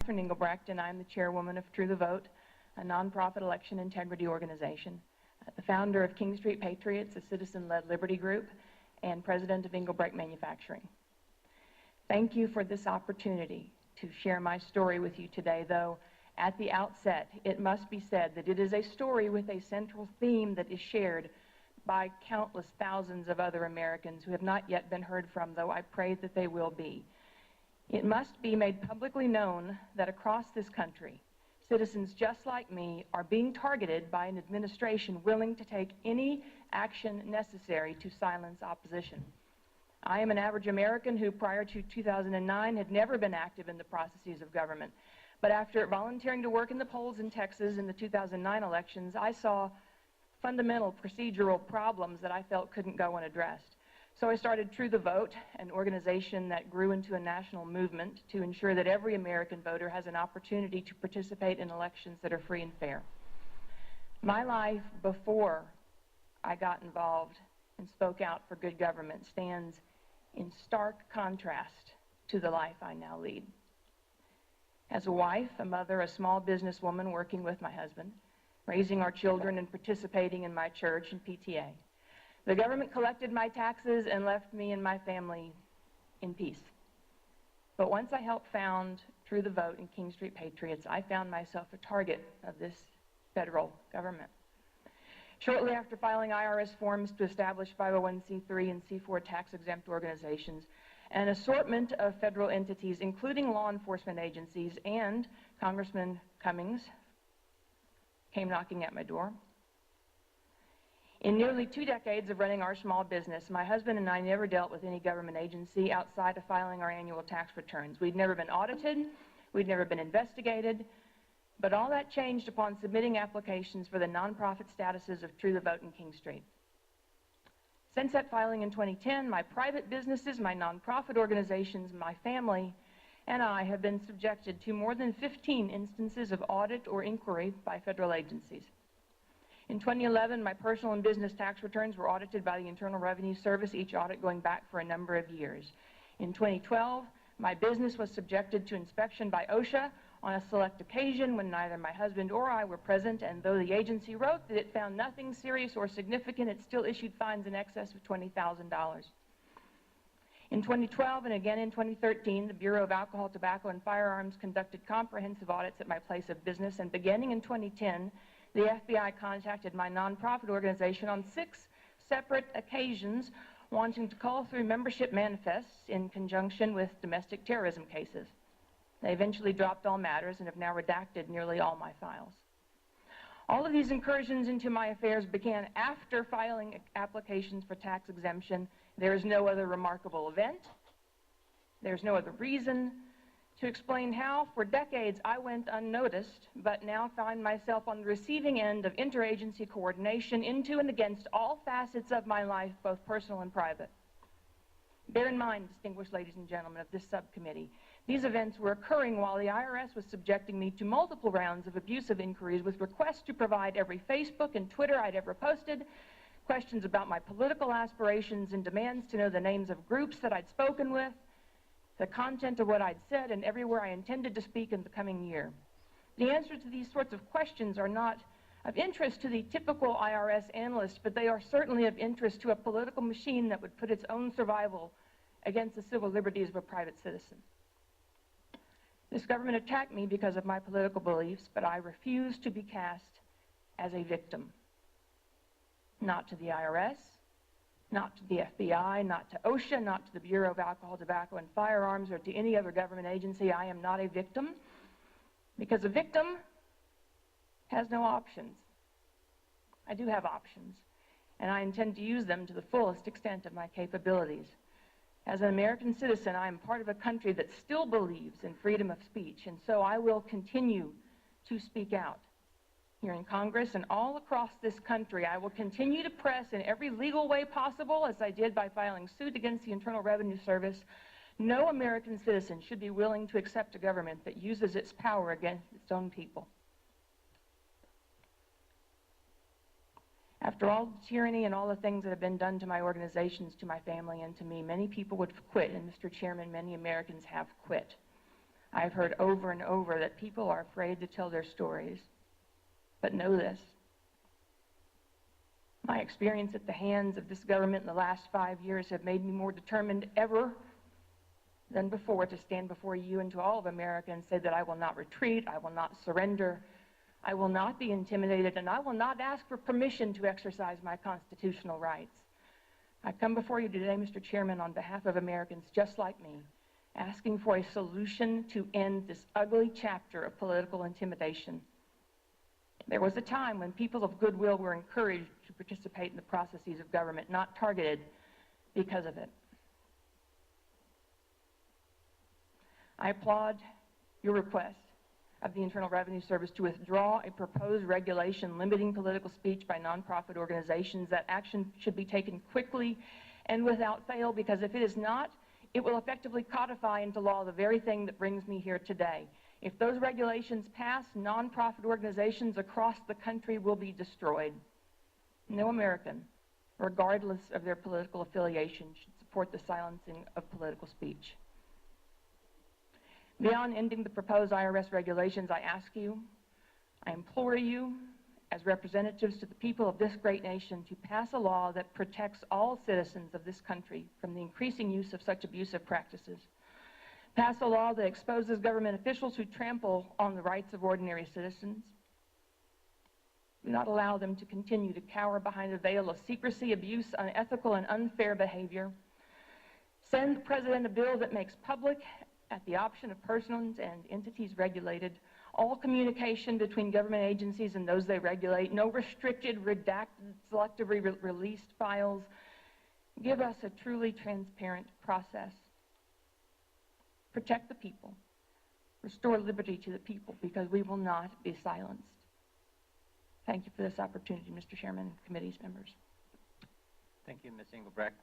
Catherine Engelbrecht, and I'm the chairwoman of True the Vote, a nonprofit election integrity organization, the founder of King Street Patriots, a citizen-led liberty group, and president of Engelbrecht Manufacturing. Thank you for this opportunity to share my story with you today, though at the outset it must be said that it is a story with a central theme that is shared by countless thousands of other Americans who have not yet been heard from, though I pray that they will be. It must be made publicly known that across this country, citizens just like me are being targeted by an administration willing to take any action necessary to silence opposition. I am an average American who, prior to 2009, had never been active in the processes of government. But after volunteering to work in the polls in Texas in the 2009 elections, I saw fundamental procedural problems that I felt couldn't go unaddressed. So I started True the Vote, an organization that grew into a national movement to ensure that every American voter has an opportunity to participate in elections that are free and fair. My life before I got involved and spoke out for good government stands in stark contrast to the life I now lead. As a wife, a mother, a small businesswoman working with my husband, raising our children and participating in my church and PTA, the government collected my taxes and left me and my family in peace. But once I helped found True the Vote and King Street Patriots, I found myself a target of this federal government. Shortly after filing IRS forms to establish 501c3 and C4 tax-exempt organizations, an assortment of federal entities, including law enforcement agencies, and Congressman Cummings came knocking at my door. In nearly 2 decades of running our small business, my husband and I never dealt with any government agency outside of filing our annual tax returns. We'd never been audited, we'd never been investigated, but all that changed upon submitting applications for the nonprofit statuses of True the Vote and King Street. Since that filing in 2010, my private businesses, my nonprofit organizations, my family, and I have been subjected to more than 15 instances of audit or inquiry by federal agencies. In 2011, my personal and business tax returns were audited by the Internal Revenue Service, each audit going back for a number of years. In 2012, my business was subjected to inspection by OSHA on a select occasion when neither my husband or I were present, and though the agency wrote that it found nothing serious or significant, it still issued fines in excess of $20,000. In 2012 and again in 2013, the Bureau of Alcohol, Tobacco, and Firearms conducted comprehensive audits at my place of business, and beginning in 2010, the FBI contacted my nonprofit organization on 6 separate occasions wanting to call through membership manifests in conjunction with domestic terrorism cases. They eventually dropped all matters and have now redacted nearly all my files. All of these incursions into my affairs began after filing applications for tax exemption. There is no other remarkable event. There's no other reason to explain how, for decades, I went unnoticed, but now find myself on the receiving end of interagency coordination into and against all facets of my life, both personal and private. Bear in mind, distinguished ladies and gentlemen of this subcommittee, these events were occurring while the IRS was subjecting me to multiple rounds of abusive inquiries with requests to provide every Facebook and Twitter I'd ever posted, questions about my political aspirations, and demands to know the names of groups that I'd spoken with, the content of what I'd said, and everywhere I intended to speak in the coming year. The answers to these sorts of questions are not of interest to the typical IRS analyst, but they are certainly of interest to a political machine that would put its own survival against the civil liberties of a private citizen. This government attacked me because of my political beliefs, but I refuse to be cast as a victim. Not to the IRS, not to the FBI, not to OSHA, not to the Bureau of Alcohol, Tobacco, and Firearms, or to any other government agency. I am not a victim, because a victim has no options. I do have options, and I intend to use them to the fullest extent of my capabilities. As an American citizen, I am part of a country that still believes in freedom of speech, and so I will continue to speak out. Here in Congress and all across this country, I will continue to press in every legal way possible, as I did by filing suit against the Internal Revenue Service. No American citizen should be willing to accept a government that uses its power against its own people. After all the tyranny and all the things that have been done to my organizations, to my family, and to me, many people would quit, and Mr. Chairman, many Americans have quit. I've heard over and over that people are afraid to tell their stories. But know this. My experience at the hands of this government in the last 5 years have made me more determined ever than before to stand before you and to all of America and say that I will not retreat, I will not surrender, I will not be intimidated, and I will not ask for permission to exercise my constitutional rights. I come before you today, Mr. Chairman, on behalf of Americans just like me, asking for a solution to end this ugly chapter of political intimidation. There was a time when people of goodwill were encouraged to participate in the processes of government, not targeted because of it. I applaud your request of the Internal Revenue Service to withdraw a proposed regulation limiting political speech by nonprofit organizations. That action should be taken quickly and without fail, because if it is not, it will effectively codify into law the very thing that brings me here today. If those regulations pass, nonprofit organizations across the country will be destroyed. No American, regardless of their political affiliation, should support the silencing of political speech. Beyond ending the proposed IRS regulations, I ask you, I implore you, as representatives to the people of this great nation, to pass a law that protects all citizens of this country from the increasing use of such abusive practices. Pass a law that exposes government officials who trample on the rights of ordinary citizens. Do not allow them to continue to cower behind a veil of secrecy, abuse, unethical, and unfair behavior. Send the President a bill that makes public, at the option of persons and entities regulated, all communication between government agencies and those they regulate, no restricted, redacted, selectively released files. Give us a truly transparent process. Protect the people. Restore liberty to the people, because we will not be silenced. Thank you for this opportunity, Mr. Chairman and committee's members. Thank you, Ms. Engelbrecht.